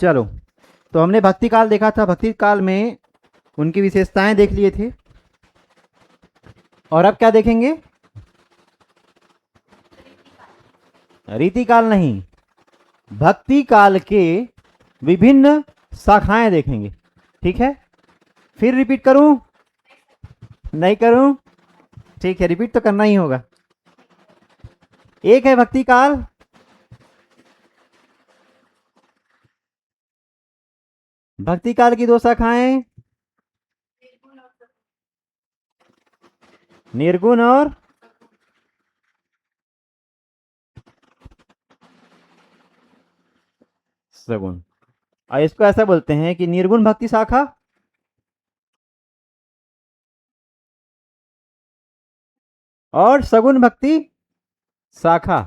चलो, तो हमने भक्ति काल देखा था, भक्ति काल में उनकी विशेषताएं देख लिए थे, और अब क्या देखेंगे? रीति काल नहीं, भक्ति काल के विभिन्न शाखाएं देखेंगे। ठीक है, फिर रिपीट करूं? नहीं करूं? ठीक है, रिपीट तो करना ही होगा। एक है भक्ति काल, भक्ति काल की दो शाखाएं, निर्गुण और सगुण। और इसको ऐसा बोलते हैं कि निर्गुण भक्ति शाखा और सगुण भक्ति शाखा।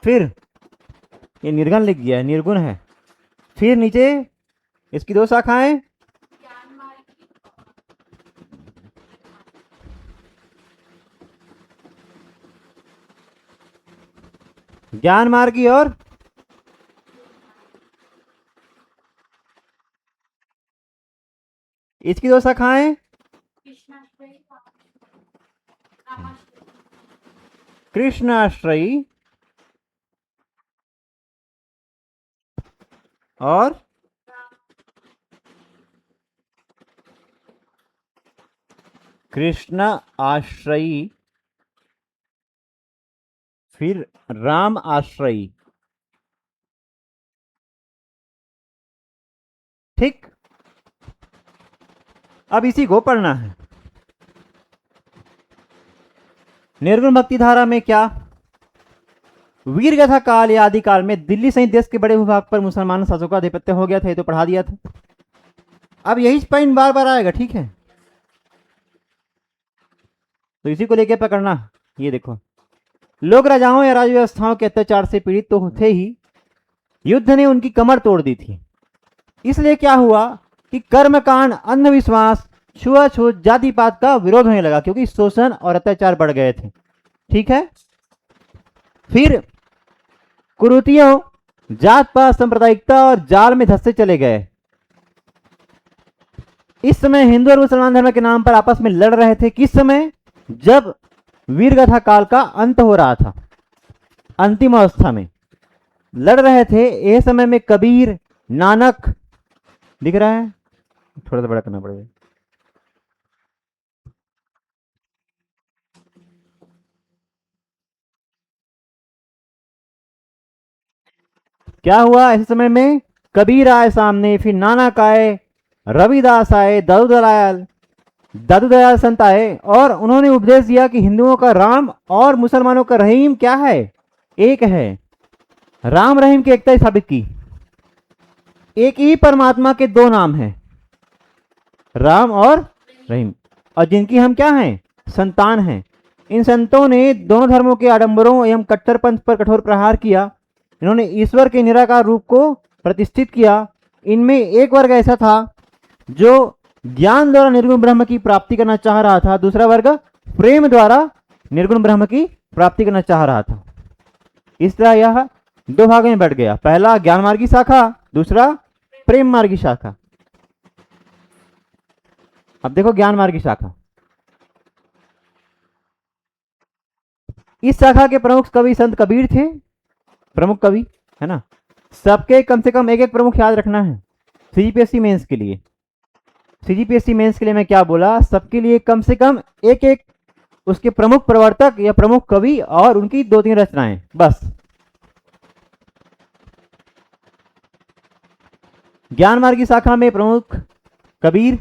फिर ये निर्गुण लिख गया है, निर्गुण है। फिर नीचे इसकी दो शाखाएं, ज्ञान मार्गी और इसकी दो शाखाएं, कृष्णाश्रयी और कृष्ण आश्रयी, फिर राम आश्रयी। ठीक, अब इसी को पढ़ना है। निर्गुण भक्ति धारा में क्या, वीरगाथा काल या आदि काल में दिल्ली सहित देश के बड़े भूभाग पर मुसलमान शासकों का आधिपत्य हो गया था, ये तो पढ़ा दिया था। अब यही पॉइंट बार बार आएगा, ठीक है, तो इसी को लेके पकड़ना। ये देखो, लोग राजाओं या राज व्यवस्थाओं के अत्याचार से पीड़ित तो थे ही, युद्ध ने उनकी कमर तोड़ दी थी। इसलिए क्या हुआ कि कर्मकांड, अंधविश्वास, छुआछूत, जाति पात का विरोध होने लगा, क्योंकि शोषण और अत्याचार बढ़ गए थे। ठीक है, फिर कुरीतियों, जात पात, सांप्रदायिकता और जाल में धंसते चले गए। इस समय हिंदू और मुसलमान धर्म के नाम पर आपस में लड़ रहे थे। किस समय? जब वीरगाथा काल का अंत हो रहा था, अंतिम अवस्था में लड़ रहे थे। यह समय में कबीर, नानक, दिख रहा है, थोड़ा सा बड़ा करना पड़ेगा, क्या हुआ ऐसे समय में? कबीर आए सामने, फिर नानक आए, रविदास आए, दादू दयाल संत आए, और उन्होंने उपदेश दिया कि हिंदुओं का राम और मुसलमानों का रहीम क्या है? एक है। राम रहीम की एकता स्थापित की। एक ही परमात्मा के दो नाम हैं, राम और रहीम, और जिनकी हम क्या हैं? संतान हैं। इन संतों ने दोनों धर्मों के आडंबरों एवं कट्टरपंथ पर कठोर प्रहार किया। इन्होंने ईश्वर के निराकार रूप को प्रतिष्ठित किया। इनमें एक वर्ग ऐसा था जो ज्ञान द्वारा निर्गुण ब्रह्म की प्राप्ति करना चाह रहा था, दूसरा वर्ग प्रेम द्वारा निर्गुण ब्रह्म की प्राप्ति करना चाह रहा था। इस तरह यह दो भागों में बढ़ गया, पहला ज्ञान मार्गी शाखा, दूसरा प्रेम मार्गी शाखा। अब देखो ज्ञान मार्गी शाखा, इस शाखा के प्रमुख कवि संत कबीर थे, प्रमुख कवि है ना। सबके कम से कम एक एक प्रमुख याद रखना है सीजीपीएससी मेंस के लिए। सीजीपीएससी मेंस के लिए मैं क्या बोला, सबके लिए कम से कम एक एक उसके प्रमुख प्रवर्तक या प्रमुख कवि और उनकी दो तीन रचनाएं बस। ज्ञान मार्ग की शाखा में प्रमुख कबीर,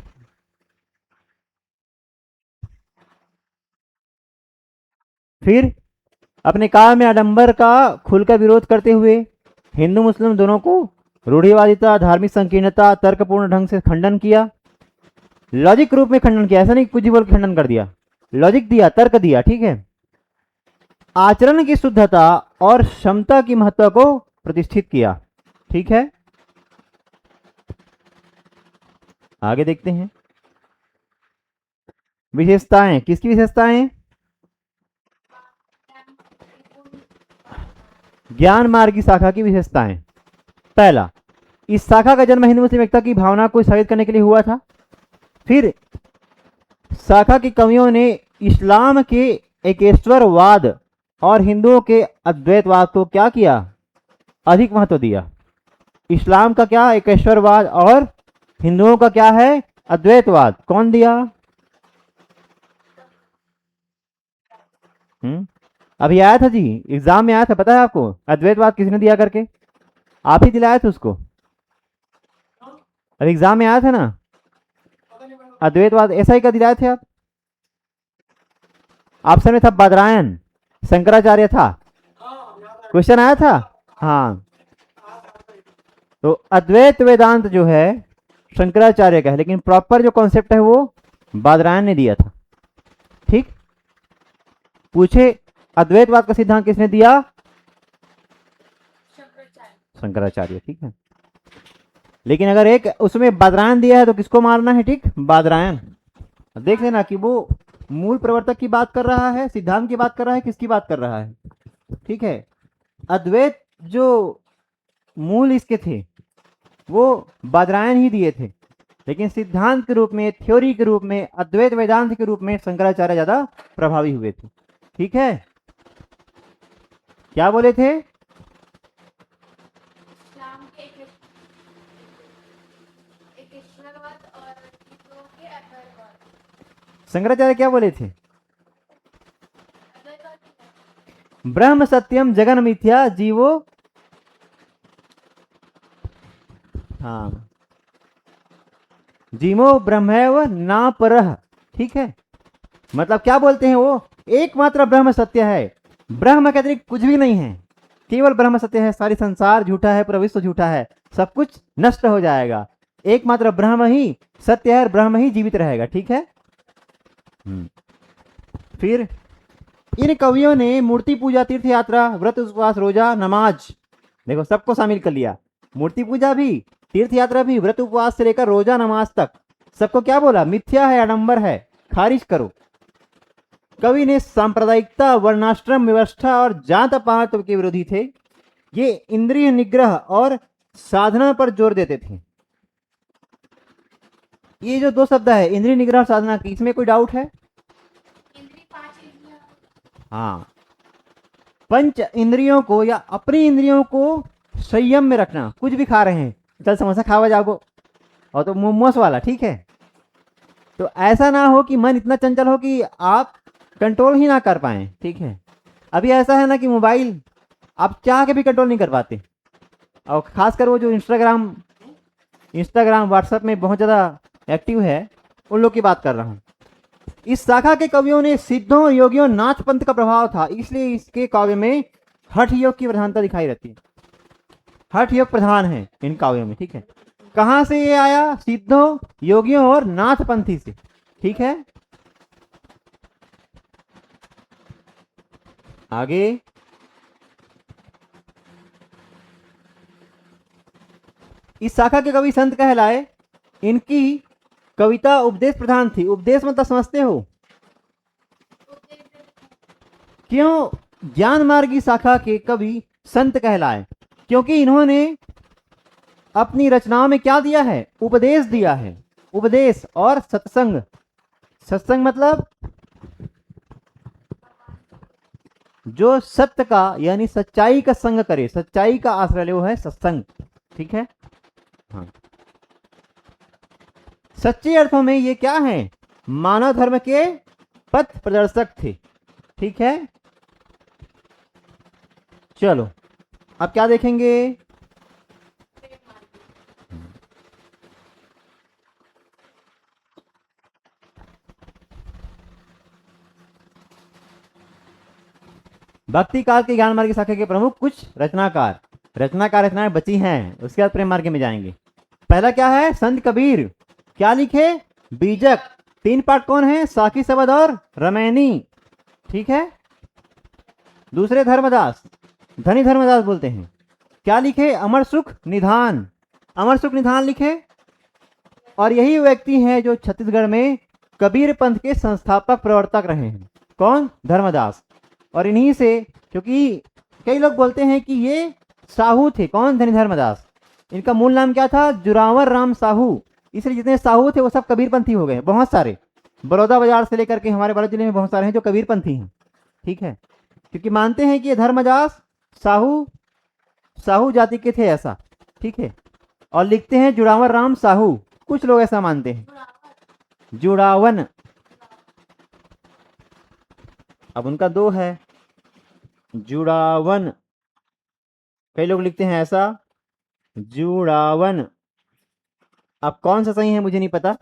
फिर अपने काल में आडंबर का खुलकर विरोध करते हुए हिंदू मुस्लिम दोनों को रूढ़िवादिता, धार्मिक संकीर्णता, तर्कपूर्ण ढंग से खंडन किया। लॉजिक रूप में खंडन किया, ऐसा नहीं कुछ भी बोल खंडन कर दिया, लॉजिक दिया, तर्क दिया। ठीक है, आचरण की शुद्धता और क्षमता की महत्व को प्रतिष्ठित किया। ठीक है, आगे देखते हैं विशेषताएं। किसकी विशेषताएं? ज्ञान मार्ग की शाखा की विशेषताएं। पहला, इस शाखा का जन्म हिंदू मुस्लिम एकता की भावना को स्थापित करने के लिए हुआ था। फिर शाखा के कवियों ने इस्लाम के एकेश्वरवाद और हिंदुओं के अद्वैतवाद को क्या किया, अधिक महत्व दिया। इस्लाम का क्या, एकेश्वरवाद, और हिंदुओं का क्या है, अद्वैतवाद। कौन दिया? अभी आया था जी, एग्जाम में आया था, पता है आपको अद्वैतवाद किसने दिया करके? आप ही दिलाए थे उसको, अभी एग्जाम में आया था ना अद्वैतवाद, ऐसा ही का दिलाए थे आप? ऑप्शन में था बादरायण, शंकराचार्य था, क्वेश्चन आया था। हाँ, तो अद्वैत वेदांत जो है शंकराचार्य का है, लेकिन प्रॉपर जो कॉन्सेप्ट है वो बादरायण ने दिया था। ठीक, पूछे अद्वैतवाद का सिद्धांत किसने दिया? शंकराचार्य। ठीक है, लेकिन अगर एक उसमें बादरायण दिया है तो किसको मारना है? ठीक, बादरायण। देख लेना कि वो मूल प्रवर्तक की बात कर रहा है, सिद्धांत की बात कर रहा है, किसकी बात कर रहा है। ठीक है, अद्वैत जो मूल इसके थे वो बादरायण ही दिए थे, लेकिन सिद्धांत के रूप में, थ्योरी के रूप में, अद्वैत वेदांत के रूप में शंकराचार्य ज्यादा प्रभावी हुए थे। ठीक है, क्या बोले थे? शंकराचार्य क्या बोले थे? ब्रह्म सत्यम जगन मिथ्या जीवो, हाँ, जीवो ब्रह्मैव ना परः। ठीक है, मतलब क्या बोलते हैं वो? एकमात्र ब्रह्म सत्य है, ब्रह्म के अतिरिक्त कुछ भी नहीं है, केवल ब्रह्म सत्य है। सारी संसार झूठा है, पूरा विश्व झूठा है, सब कुछ नष्ट हो जाएगा, एकमात्र ब्रह्म ही सत्य है और ब्रह्म ही जीवित रहेगा। ठीक है, फिर इन कवियों ने मूर्ति पूजा, तीर्थ यात्रा, व्रत, उपवास, रोजा, नमाज, देखो सबको शामिल कर लिया। मूर्ति पूजा भी, तीर्थ यात्रा भी, व्रत उपवास से लेकर रोजा नमाज तक सबको क्या बोला? मिथ्या है, आडंबर है, खारिज करो। कवि ने सांप्रदायिकता, वर्णाश्रम व्यवस्था और जात पात के विरोधी थे। ये इंद्रिय निग्रह और साधना पर जोर देते थे। ये जो दो शब्द है, इंद्रिय निग्रह और साधना की, इसमें कोई डाउट है? हाँ, पंच इंद्रियों को या अपनी इंद्रियों को संयम में रखना। कुछ भी खा रहे हैं, चल समोसा खावा जाओ, और तो मोमोस वाला, ठीक है, तो ऐसा ना हो कि मन इतना चंचल हो कि आप कंट्रोल ही ना कर पाए। ठीक है, अभी ऐसा है ना कि मोबाइल आप चाह के भी कंट्रोल नहीं कर पाते, और खासकर वो जो इंस्टाग्राम व्हाट्सएप में बहुत ज़्यादा एक्टिव है, उन लोग की बात कर रहा हूँ। इस शाखा के कवियों ने सिद्धों, योगियों, नाथ पंथ का प्रभाव था, इसलिए इसके काव्य में हठ योग की प्रधानता दिखाई रहती है। हठ योग प्रधान है इन काव्यों में। ठीक है, कहां से ये आया? सिद्धों, योगियों और नाथ पंथी से। ठीक है, आगे इस शाखा के कवि संत कहलाए। इनकी कविता उपदेश प्रधान थी। उपदेश मतलब समझते हो? क्यों ज्ञान मार्ग की शाखा के कवि संत कहलाए? क्योंकि इन्होंने अपनी रचनाओं में क्या दिया है? उपदेश दिया है। उपदेश और सत्संग। सत्संग मतलब जो सत्य का यानी सच्चाई का संग करे, सच्चाई का आश्रय ले, वो है सत्संग। ठीक है, हाँ, सच्चे अर्थों में ये क्या है? मानव धर्म के पथ प्रदर्शक थे। ठीक है, चलो अब क्या देखेंगे? भक्ति काल के ज्ञान मार्ग की शाखा के प्रमुख कुछ रचनाकार रचनाएं बची हैं, उसके बाद प्रेम मार्ग में जाएंगे। पहला क्या है? संत कबीर। क्या लिखे? बीजक। 3 पाठ कौन है? साकी शबद और रमैनी। ठीक है, दूसरे धर्मदास, धनी धर्मदास बोलते हैं। क्या लिखे? अमर सुख निधान। अमर सुख निधान लिखे, और यही व्यक्ति है जो छत्तीसगढ़ में कबीर पंथ के संस्थापक प्रवर्तक रहे हैं। कौन? धर्मदास। और इन्हीं से, क्योंकि कई लोग बोलते हैं कि ये साहू थे। कौन? धनी धर्मदास। इनका मूल नाम क्या था? जुरावर राम साहू। इसलिए जितने साहू थे वो सब कबीरपंथी हो गए, बहुत सारे। बड़ौदा बाजार से लेकर के हमारे बड़ौदा जिले में बहुत सारे हैं जो कबीरपंथी हैं, ठीक है, क्योंकि मानते हैं कि ये धर्मदास साहू जाति के थे, ऐसा, ठीक है। और लिखते हैं जुड़ावर राम साहू, कुछ लोग ऐसा मानते हैं। जुड़ावन, अब उनका दो है, जुड़ावन, कई लोग लिखते हैं ऐसा, जुड़ावन। अब कौन सा सही है मुझे नहीं पता।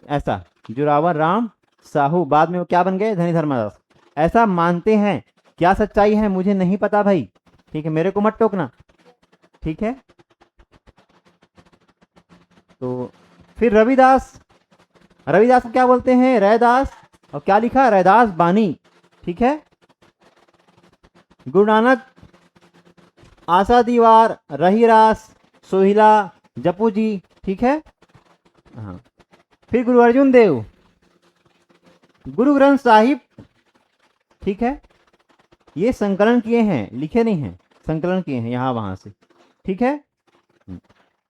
ऐसा जुड़ावर राम साहू, बाद में वो क्या बन गए? धनी धर्मदास। ऐसा मानते हैं, क्या सच्चाई है मुझे नहीं पता भाई, ठीक है, मेरे को मत टोकना, ठीक है। तो फिर रविदास को क्या बोलते हैं? रैदास। और क्या लिखा? रैदास बानी, ठीक है। गुरु नानक आशा दीवार, रहीरास, सोहिला, जपू जी, ठीक है। हाँ, फिर गुरु अर्जुन देव, गुरु ग्रंथ साहिब, ठीक है। ये संकलन किए हैं, लिखे नहीं हैं, संकलन किए हैं यहाँ वहां से, ठीक है।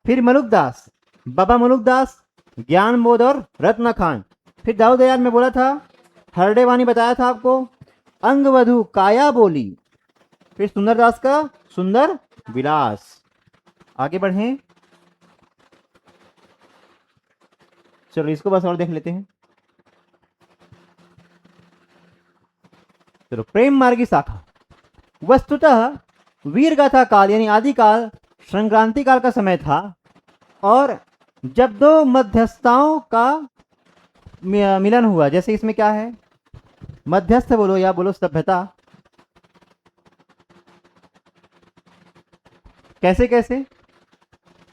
फिर मलुकदास, बाबा मलुकदास, ज्ञान बोध और रत्न खान। फिर दाऊद दयाल में बोला था, हरडे वाणी बताया था आपको, अंगवधु काया बोली। फिर सुंदरदास का सुंदर विलास। आगे बढ़ें, चलो इसको बस और देख लेते हैं। चलो, प्रेम मार्गी शाखा। वस्तुतः वीर गाथा काल यानी आदिकाल संक्रांति काल का समय था, और जब दो मध्यस्थताओं का मिलन हुआ। जैसे इसमें क्या है? मध्यस्थ बोलो या बोलो सभ्यता। कैसे कैसे?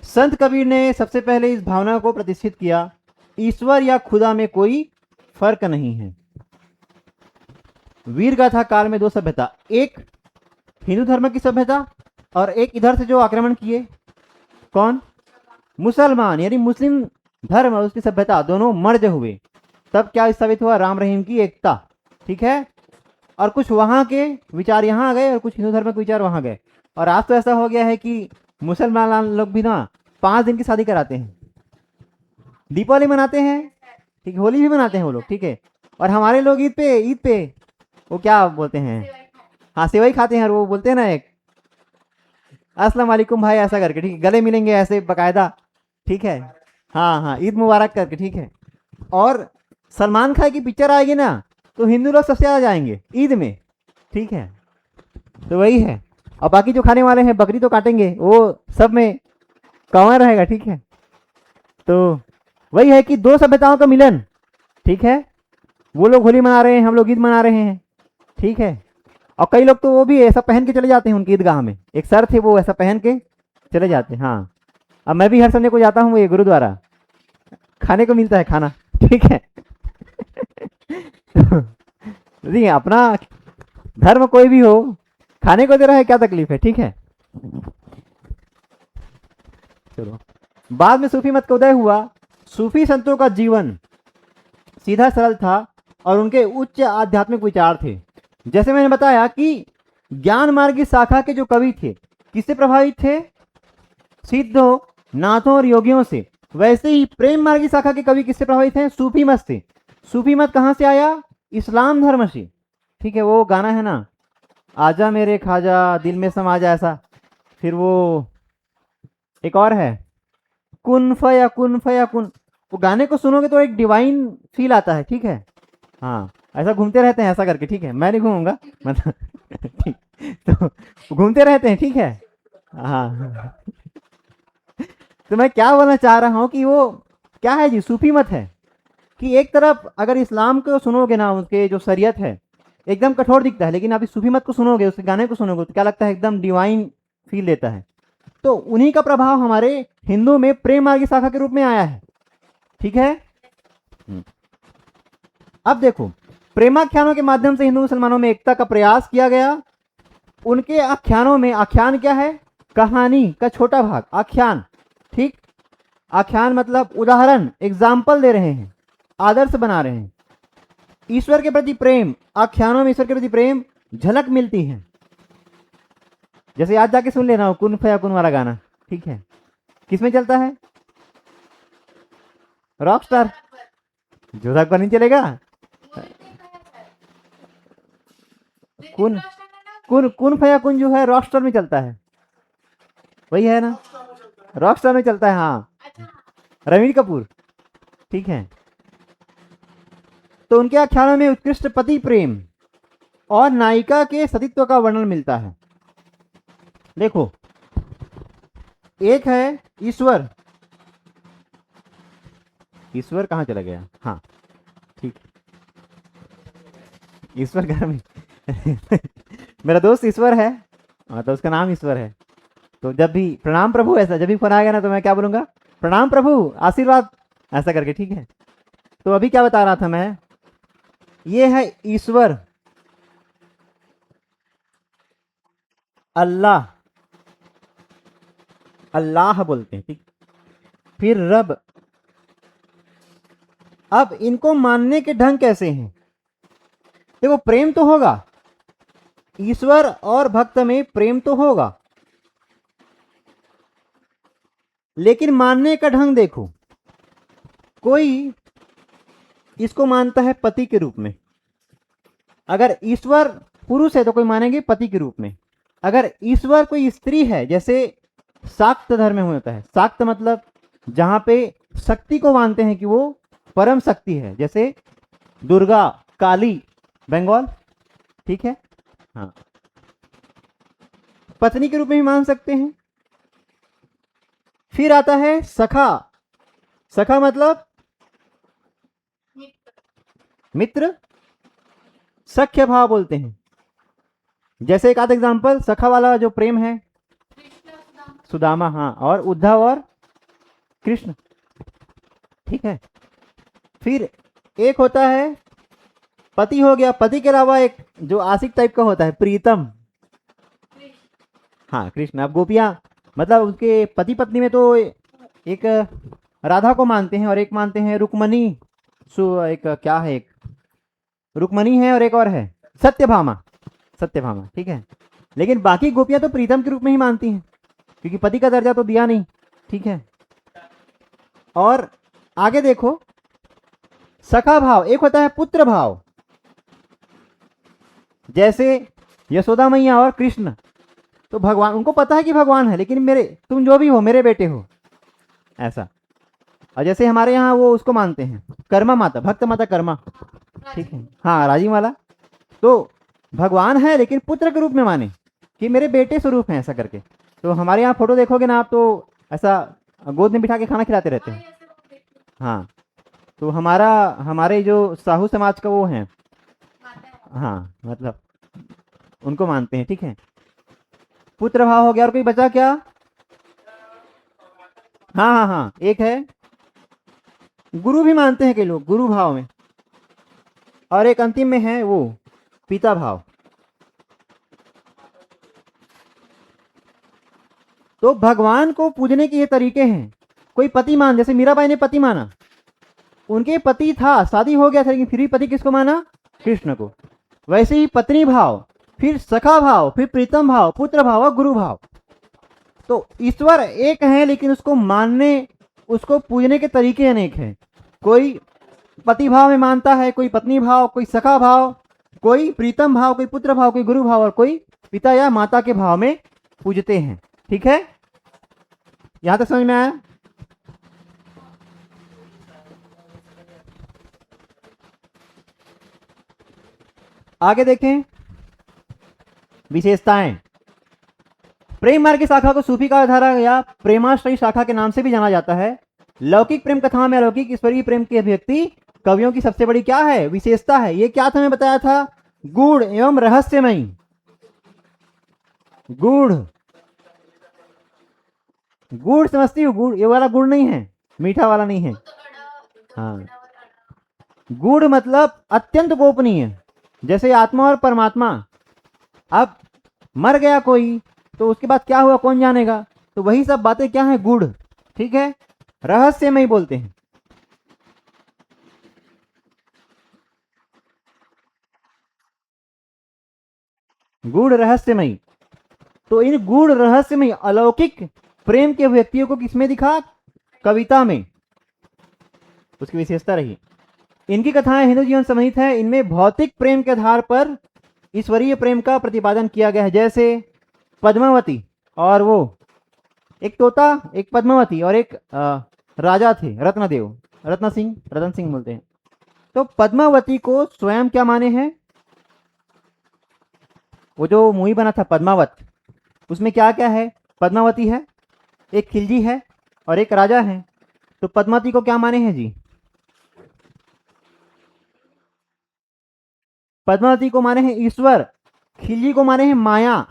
संत कबीर ने सबसे पहले इस भावना को प्रतिष्ठित किया, ईश्वर या खुदा में कोई फर्क नहीं है। वीर गाथा काल में दो सभ्यता, एक हिंदू धर्म की सभ्यता और एक इधर से जो आक्रमण किए, कौन? मुसलमान, यानी मुस्लिम धर्म और उसकी सभ्यता दोनों मर्ज हुए। तब क्या साबित हुआ? राम रहीम की एकता, ठीक है। और कुछ वहां के विचार यहाँ आ गए और कुछ हिंदू धर्म के विचार वहां गए। और आज तो ऐसा हो गया है कि मुसलमान लोग भी ना 5 दिन की शादी कराते हैं, दीपावली मनाते हैं, ठीक है, होली भी मनाते हैं वो लोग, ठीक है। और हमारे लोग ईद पे वो क्या बोलते हैं? हाँ, सेवई खाते हैं, और वो बोलते हैं ना एक अस्सलाम वालेकुम भाई, ऐसा करके, ठीक है, गले मिलेंगे ऐसे बकायदा, ठीक है। हाँ हाँ, ईद मुबारक करके, ठीक है। और सलमान खान की पिक्चर आएगी ना तो हिंदू लोग सबसे ज़्यादा जाएंगे ईद में, ठीक है। तो वही है। और बाकी जो खाने वाले हैं बकरी तो काटेंगे, वो सब में कौन रहेगा, ठीक है। तो वही है कि दो सभ्यताओं का मिलन, ठीक है। वो लोग होली मना रहे हैं, हम लोग ईद मना रहे हैं, ठीक है। और कई लोग तो वो भी ऐसा पहन के चले जाते हैं उनकी ईदगाह में, एक सर थे वो ऐसा पहन के चले जाते हैं। हाँ, अब मैं भी हर संडे को जाता हूँ ये गुरुद्वारा, खाने को मिलता है खाना, ठीक है। नहीं, अपना धर्म कोई भी हो, खाने को दे रहा है, क्या तकलीफ है, ठीक है। चलो, बाद में सूफी मत का उदय हुआ। सूफी संतों का जीवन सीधा सरल था और उनके उच्च आध्यात्मिक विचार थे। जैसे मैंने बताया कि ज्ञान मार्ग की शाखा के जो कवि थे किससे प्रभावित थे? सिद्धों, नाथों और योगियों से। वैसे ही प्रेम मार्ग की शाखा के कवि किससे प्रभावित हैं? सूफी मत से। सूफी मत कहां से आया? इस्लाम धर्म से, ठीक है। वो गाना है ना, आजा मेरे खाजा दिल में समा जा, ऐसा। फिर वो एक और है, कुन फया कुन फया कुन। वो गाने को सुनोगे तो एक डिवाइन फील आता है, ठीक है। हाँ, ऐसा घूमते रहते हैं ऐसा करके, ठीक है। मैं नहीं घूमूंगा मतलब ठीक, तो घूमते रहते हैं, ठीक है। हाँ, तो मैं क्या बोलना चाह रहा हूँ कि वो क्या है जी, सूफी मत है कि एक तरफ अगर इस्लाम को सुनोगे ना, उसके जो शरीयत है एकदम कठोर दिखता है, लेकिन आप इस सूफी मत को सुनोगे, उसके गाने को सुनोगे तो क्या लगता है? एकदम डिवाइन फील देता है। तो उन्हीं का प्रभाव हमारे हिंदू में प्रेम मार्ग की शाखा के रूप में आया है, ठीक है। अब देखो, प्रेमाख्यानों के माध्यम से हिंदू मुसलमानों में एकता का प्रयास किया गया। उनके आख्यानों में, आख्यान क्या है? कहानी का छोटा भाग, आख्यान, ठीक। आख्यान मतलब उदाहरण, एग्जाम्पल दे रहे हैं, आदर्श बना रहे हैं। ईश्वर के प्रति प्रेम, आख्यानों में ईश्वर के प्रति प्रेम झलक मिलती है। जैसे आज जाके सुन लेना कुन फया कुन वाला गाना, ठीक है, किसमें चलता है? रॉकस्टार। जोधा पर नहीं चलेगा। कुन कुन कुन फया कुन जो है रॉकस्टार में चलता है, वही है ना, रॉकस्टार में चलता है, हाँ, रणवीर कपूर, ठीक है। तो उनके आख्यानों में उत्कृष्ट पति प्रेम और नायिका के सतीत्व का वर्णन मिलता है। देखो, एक है ईश्वर, ईश्वर कहाँ चला गया, हाँ ठीक, ईश्वर घर में मेरा दोस्त ईश्वर है, तो उसका नाम ईश्वर है। तो जब भी प्रणाम प्रभु, ऐसा जब भी फोन आएगा ना तो मैं क्या बोलूंगा, प्रणाम प्रभु आशीर्वाद, ऐसा करके, ठीक है। तो अभी क्या बता रहा था मैं, ये है ईश्वर, अल्लाह, अल्लाह बोलते हैं, ठीक। फिर रब। अब इनको मानने के ढंग कैसे हैं? देखो, प्रेम तो होगा, ईश्वर और भक्त में प्रेम तो होगा, लेकिन मानने का ढंग देखो, कोई इसको मानता है पति के रूप में, अगर ईश्वर पुरुष है तो कोई मानेंगे पति के रूप में, अगर ईश्वर कोई स्त्री है, जैसे शाक्त धर्म में होता है, शाक्त मतलब जहां पे शक्ति को मानते हैं कि वो परम शक्ति है, जैसे दुर्गा, काली, बंगाल, ठीक है, हाँ, पत्नी के रूप में भी मान सकते हैं। फिर आता है सखा, सखा मतलब मित्र, सख्य भाव बोलते हैं। जैसे एक आध एग्जांपल, सखा वाला जो प्रेम है, सुदामा, हाँ, और उद्धव और कृष्ण, ठीक है। फिर एक होता है पति, हो गया, पति के अलावा एक जो आशिक टाइप का होता है, प्रीतम, हाँ, कृष्ण। अब गोपियां, मतलब उसके पति पत्नी में तो एक राधा को मानते हैं और एक मानते हैं रुक्मणी, एक क्या है, एक रुक्मणी है और एक और है सत्यभामा, सत्यभामा, ठीक है। लेकिन बाकी गोपियां तो प्रीतम के रूप में ही मानती हैं, क्योंकि पति का दर्जा तो दिया नहीं, ठीक है। और आगे देखो, सखा भाव, एक होता है पुत्र भाव, जैसे यशोदा मैया और कृष्ण, तो भगवान, उनको पता है कि भगवान है, लेकिन मेरे, तुम जो भी हो मेरे बेटे हो, ऐसा। और जैसे हमारे यहाँ वो उसको मानते हैं कर्मा माता, भक्त माता कर्मा, ठीक है, हाँ, राजी वाला, तो भगवान है लेकिन पुत्र के रूप में माने कि मेरे बेटे स्वरूप हैं, ऐसा करके। तो हमारे यहाँ फोटो देखोगे ना आप, तो ऐसा गोद में बिठा के खाना खिलाते रहते हैं, हाँ। तो हमारे जो साहू समाज का वो है, हाँ, मतलब उनको मानते हैं, ठीक है। पुत्र भाव हो गया, और कोई बचा क्या? हाँ हाँ हाँ, एक है गुरु भी मानते हैं कई लोग, गुरु भाव में, और एक अंतिम में है वो पिता भाव। तो भगवान को पूजने के ये तरीके हैं, कोई पति मान, जैसे मीराबाई ने पति माना, उनके पति था, शादी हो गया था, लेकिन फिर भी पति किसको माना? कृष्ण को। वैसे ही पत्नी भाव, फिर सखा भाव, फिर प्रीतम भाव, पुत्र भाव और गुरु भाव। तो ईश्वर एक है, लेकिन उसको मानने, उसको पूजने के तरीके अनेक हैं। कोई पति भाव में मानता है, कोई पत्नी भाव, कोई सखा भाव, कोई प्रीतम भाव, कोई पुत्र भाव, कोई गुरु भाव, और कोई पिता या माता के भाव में पूजते हैं, ठीक है। यहां तक समझ में आया? आगे देखें विशेषताएं। प्रेम मार्ग की शाखा को सूफी का धारा या प्रेमाश्रयी शाखा के नाम से भी जाना जाता है। लौकिक प्रेम कथाओं में अलौकिक ईश्वरीय प्रेम की अभिव्यक्ति कवियों की सबसे बड़ी क्या है? विशेषता है। ये क्या था, मैं बताया था, गूढ़ एवं रहस्यमयी। गूढ़, गुड़ समझती हूँ, गुड़ ये वाला गुड़ नहीं है, मीठा वाला नहीं है, हाँ। गुड़ मतलब अत्यंत गोपनीय, जैसे आत्मा और परमात्मा। अब मर गया कोई तो उसके बाद क्या हुआ कौन जानेगा, तो वही सब बातें क्या है, गुड़, ठीक है, रहस्यमय बोलते हैं। गुड़ रहस्यमयी। तो इन गूढ़ रहस्यमय अलौकिक प्रेम के व्यक्तियों को किसमें दिखा? कविता में, उसकी विशेषता रही। इनकी कथाएं हिंदू जीवन संबंधित है। इनमें भौतिक प्रेम के आधार पर ईश्वरीय प्रेम का प्रतिपादन किया गया है। जैसे पद्मावती और वो एक तोता, एक पद्मावती और एक राजा थे रत्नदेव, रत्न सिंह बोलते हैं। तो पद्मावती को स्वयं क्या माने हैं? वो जो मूवी बना था पद्मावत, उसमें क्या क्या है? पद्मावती है, एक खिलजी है और एक राजा है। तो पद्मावती को क्या माने हैं जी? पद्मावती को माने हैं ईश्वर, खिलजी को माने हैं माया।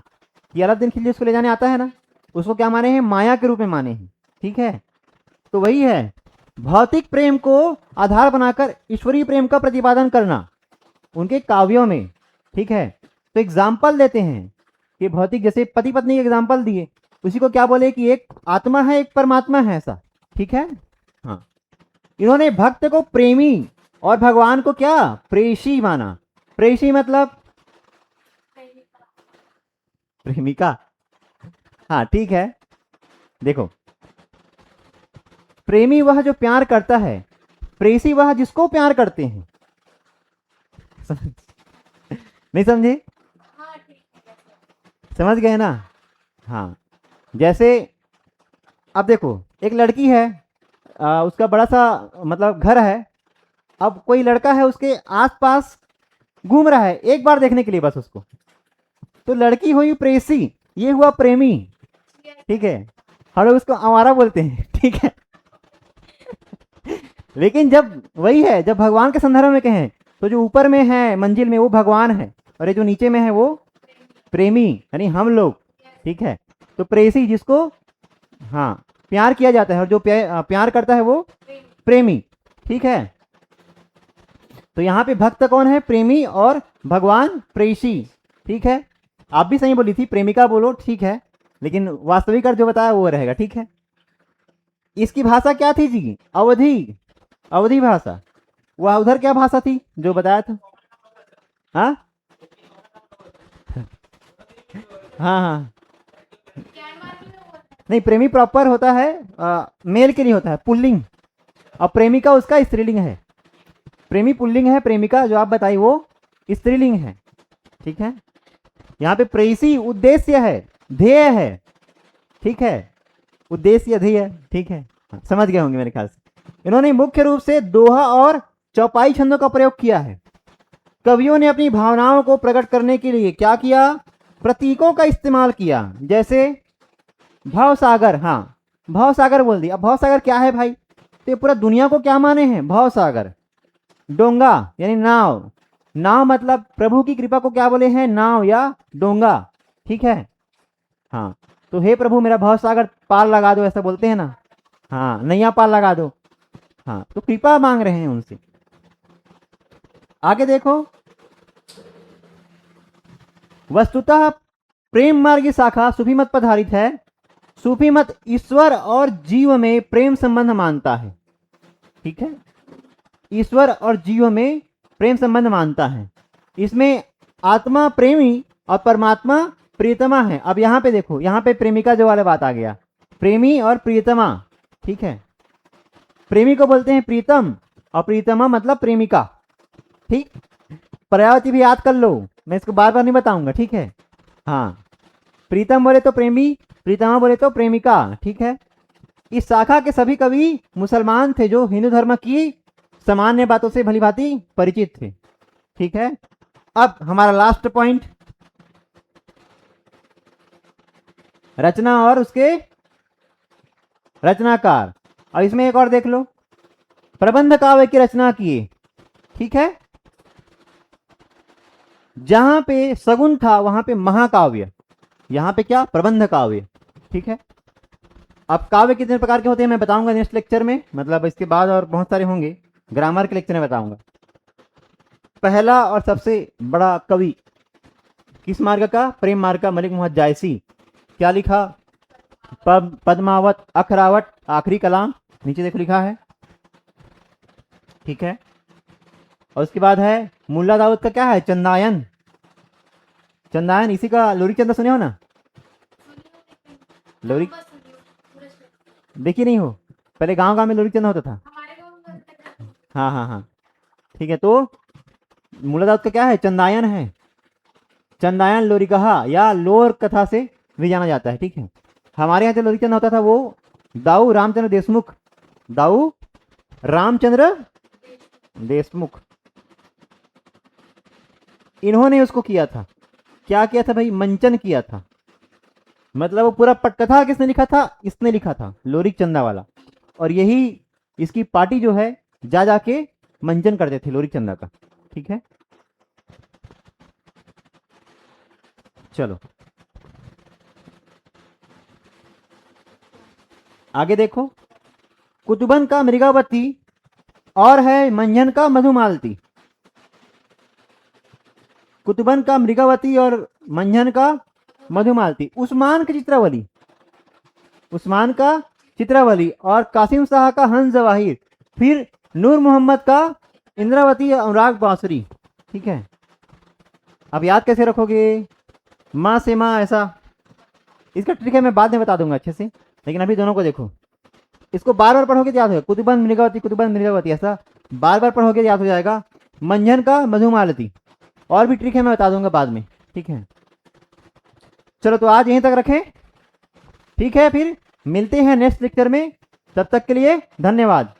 ये अलग दिन खिलजी उसको ले जाने आता है ना, उसको क्या माने हैं? माया के रूप में माने हैं। ठीक है, तो वही है भौतिक प्रेम को आधार बनाकर ईश्वरीय प्रेम का प्रतिपादन करना उनके काव्यों में। ठीक है, तो एग्जाम्पल देते हैं कि भौतिक, जैसे पति पत्नी के एग्जाम्पल दिए, उसी को क्या बोले कि एक आत्मा है एक परमात्मा है, ऐसा। ठीक है, हाँ। इन्होंने भक्त को प्रेमी और भगवान को क्या? प्रेषी माना। प्रेषी मतलब प्रेमिका। हाँ ठीक है, देखो, प्रेमी वह जो प्यार करता है, प्रेषी वह जिसको प्यार करते हैं। नहीं समझे? समझ गए ना? हाँ, जैसे अब देखो, एक लड़की है, उसका बड़ा सा मतलब घर है। अब कोई लड़का है उसके आसपास घूम रहा है एक बार देखने के लिए बस उसको, तो लड़की हुई प्रेसी, ये हुआ प्रेमी। ठीक है, हम लोग उसको आवारा बोलते हैं। ठीक है, लेकिन जब वही है, जब भगवान के संदर्भ में कहें तो जो ऊपर में है मंजिल में वो भगवान है और ये जो नीचे में है वो प्रेमी, यानी हम लोग। ठीक है, तो प्रेसी जिसको हाँ प्यार किया जाता है और जो प्यार करता है वो प्रेमी। ठीक है, तो यहाँ पे भक्त कौन है? प्रेमी, और भगवान प्रेषी। ठीक है, आप भी सही बोली थी, प्रेमिका बोलो, ठीक है, लेकिन वास्तविक अर्थ जो बताया वो रहेगा। ठीक है, इसकी भाषा क्या थी जी? अवधि, अवधि भाषा। वह उधर क्या भाषा थी जो बताया था? हाँ हाँ हाँ, नहीं, प्रेमी प्रॉपर होता है मेल के लिए होता है, पुल्लिंग, और प्रेमिका उसका स्त्रीलिंग है। प्रेमी पुल्लिंग है, प्रेमिका जो आप बताई वो स्त्रीलिंग है। ठीक है, यहाँ पे प्रेयसी उद्देश्य है, ध्येय है। ठीक है, उद्देश्य ध्येय। ठीक है, समझ गए होंगे मेरे ख्याल से। इन्होंने मुख्य रूप से दोहा और चौपाई छंदों का प्रयोग किया है। कवियों ने अपनी भावनाओं को प्रकट करने के लिए क्या किया? प्रतीकों का इस्तेमाल किया। जैसे भवसागर, हाँ भवसागर बोल दिया। अब भवसागर क्या है भाई? तो ये पूरा दुनिया को क्या माने हैं? भवसागर। डोंगा यानी नाव, नाव मतलब प्रभु की कृपा को क्या बोले हैं? नाव या डोंगा। ठीक है, हाँ, तो हे प्रभु मेरा भवसागर पार लगा दो, ऐसा बोलते हैं ना। हाँ, नैया पार लगा दो। हाँ, तो कृपा मांग रहे हैं उनसे। आगे देखो, वस्तुतः प्रेम मार्ग की शाखा सूफी मत पर आधारित है। सूफी मत ईश्वर और जीव में प्रेम संबंध मानता है। ठीक है, ईश्वर और जीव में प्रेम संबंध मानता है। इसमें आत्मा प्रेमी और परमात्मा प्रियतमा है। अब यहाँ पे देखो, यहाँ पे प्रेमिका जो वाला बात आ गया, प्रेमी और प्रियतमा। ठीक है, प्रेमी को बोलते हैं प्रीतम और प्रीतमा मतलब प्रेमिका। ठीक, पर्यायवाची भी याद कर लो, मैं इसको बार बार नहीं बताऊंगा। ठीक है, हाँ, प्रीतम बोले तो प्रेमी, प्रीतमा बोले तो प्रेमिका। ठीक है, इस शाखा के सभी कवि मुसलमान थे जो हिंदू धर्म की सामान्य बातों से भली भांति परिचित थे। ठीक है, अब हमारा लास्ट पॉइंट, रचना और उसके रचनाकार। और इसमें एक और देख लो, प्रबंध काव्य की रचना किए। ठीक है, जहां पे सगुन था वहां पे महाकाव्य, यहां पे क्या? प्रबंध काव्य। ठीक है, अब काव्य कितने प्रकार के होते हैं मैं बताऊंगा नेक्स्ट लेक्चर में, मतलब इसके बाद और बहुत सारे होंगे, ग्रामर के लेक्चर में बताऊंगा। पहला और सबसे बड़ा कवि किस मार्ग का? प्रेम मार्ग का, मलिक मोहम्मद जायसी। क्या लिखा? पद्मावत, अखरावट, आखिरी कलाम, नीचे देखो लिखा है। ठीक है, और उसके बाद है मुल्ला दाऊद का क्या है? चंदायन। चंदायन, इसी का लोरी चंदा सुने हो ना? लोरी देखी नहीं हो? पहले गांव गांव में लोरी चंदा होता था। हाँ हाँ हाँ, ठीक है। तो मूलाधातु का क्या है? चंदायन है। चंदायन लोरी कहा या लोर कथा से भी जाना जाता है, ठीक है। हमारे यहाँ जो लोरी चंद होता था वो दाऊ रामचंद्र देशमुख, दाऊ रामचंद्र देशमुख, इन्होंने उसको किया था। क्या किया था भाई? मंचन किया था। मतलब वो पूरा पटकथा किसने लिखा था? इसने लिखा था, लोरिक चंदा वाला। और यही इसकी पार्टी जो है जा जाके मंचन करते थे लोरिक चंदा का, ठीक है। चलो आगे देखो। कुतुबन का मृगावती और है मंझन का मधुमालती। कुतुबन का मृगावती और मंझन का मधुमालती। उस्मान की चित्रावली, उस्मान का चित्रावली और कासिम शाह का हंस जवाहिर। फिर नूर मोहम्मद का इंद्रावती अनुराग बांसुरी, ठीक है। अब याद कैसे रखोगे? माँ से माँ ऐसा, इसका ट्रिक है मैं बाद में बता दूंगा अच्छे से, लेकिन अभी दोनों को देखो। इसको बार बार पढ़ोगे तो याद होगा। कुतुबन मृगावती, कुतुबन मृगावती, ऐसा बार बार पढ़ोगे तो याद हो जाएगा। मंझन का मधुमालती, और भी ट्रिक है मैं बता दूंगा बाद में, ठीक है। चलो तो आज यहीं तक रखें, ठीक है। फिर मिलते हैं नेक्स्ट लेक्चर में, तब तक के लिए धन्यवाद।